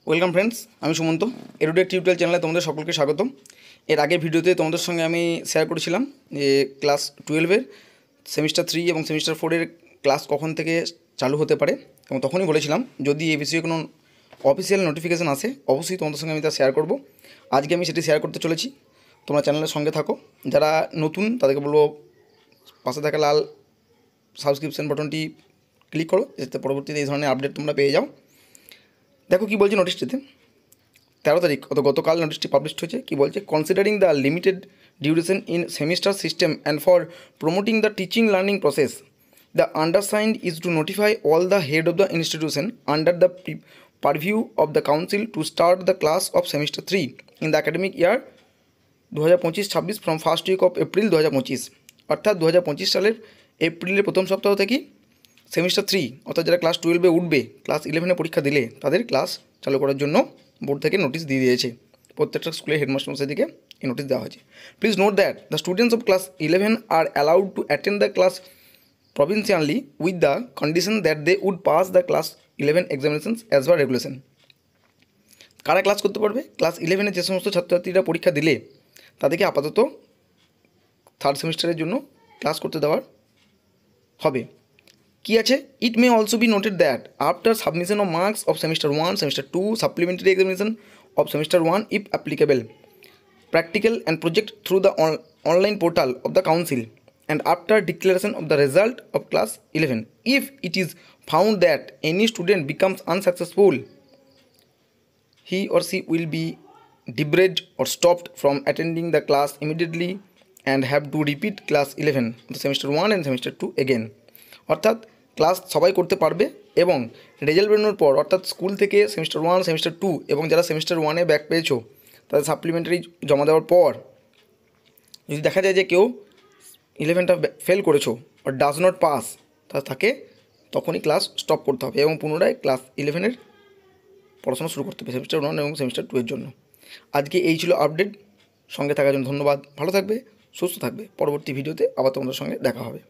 Welcome friends, আমি Sumanta. Edtech tutorial চ্যানেলে তোমাদের সকলকে স্বাগতম। এর আগের ভিডিওতে তোমাদের সঙ্গে আমি শেয়ার করেছিলাম যে ক্লাস 12-এর সেমিস্টার 3 এবং সেমিস্টার 4-এর ক্লাস কখন থেকে চালু হতে পারে, এবং তখনই বলেছিলাম যদি এই বিষয়ে কোনো অফিসিয়াল নোটিফিকেশান আসে অবশ্যই তোমাদের সঙ্গে আমি তা শেয়ার করব। আজকে আমি সেটি শেয়ার করতে চলেছি। তোমরা চ্যানেলের সঙ্গে থাকো। যারা নতুন তাদেরকে বলবো পাশে থাকা লাল সাবস্ক্রিপশন বাটনটি ক্লিক করো, যাতে পরবর্তীতে এই ধরনের আপডেট তোমরা পেয়ে যাও। দেখো কী বলছে নোটিশটিতে। 13 তারিখ গতকাল নোটিশটি পাবলিশ হয়েছে। কী বলছে? Considering the limited duration in semester system and for promoting the teaching learning process, the undersigned is to notify all the head of the institution under the purview of the council to start the class of semester 3 in the academic year 2025-26 from first week of April 2025। অর্থাৎ 2025 সালের এপ্রিলের প্রথম সপ্তাহ থেকেই semester 3 অর্থাৎ যারা class 12-এ উঠবে, class 11-এ পরীক্ষা দিলে তাদের ক্লাস চালু করার জন্য বোর্ড থেকে নোটিশ দিয়ে দিয়েছে। প্রত্যেকটা স্কুলের হেডমাস্টার মশাইদিকে এই নোটিশ দেওয়া হয়েছে। Please note that the students of class 11 R allowed to attend the class provincially with the condition that they would pass the class 11 examinations as per regulation। কারা class করতে পারবে? ক্লাস 11-এ যে সমস্ত ছাত্রছাত্রীরা পরীক্ষা দিলে তাদেরকে আপাতত থার্ড সেমিস্টারের জন্য ক্লাস করতে দেওয়ার হবে। কী আছে? It may also be noted that after submission of marks of semester 1, semester 2, supplementary examination of semester 1 if applicable, practical and project through the online portal of the council, and after declaration of the result of class 11, if it is found that any student becomes unsuccessful, he or she will be debarred or stopped from attending the class immediately and have to repeat class 11, the semester 1 and semester 2 again। অর্থাৎ class সবাই করতে পারবে এবং result বেরোনোর পর অর্থাৎ school থেকে semester 1, semester 2 এবং যারা সেমিস্টার 1-এ ব্যাক পেয়েছো তাদের সাপ্লিমেন্টারি জমা দেওয়ার পর যদি দেখা যায় যে কেউ 11টা ফেল করেছো বা ডাজ নট পাস, তাকে তখনই ক্লাস স্টপ করতে হবে এবং পুনরায় ক্লাস 11-এর পড়াশোনা শুরু করতে হবে সেমিস্টার 1 এবং সেমিস্টার 2-এর জন্য। আজকে এই ছিল আপডেট। সঙ্গে থাকার জন্য ধন্যবাদ। ভালো থাকবে, সুস্থ থাকবে। পরবর্তী ভিডিওতে আবার তোমাদের সঙ্গে দেখা হবে।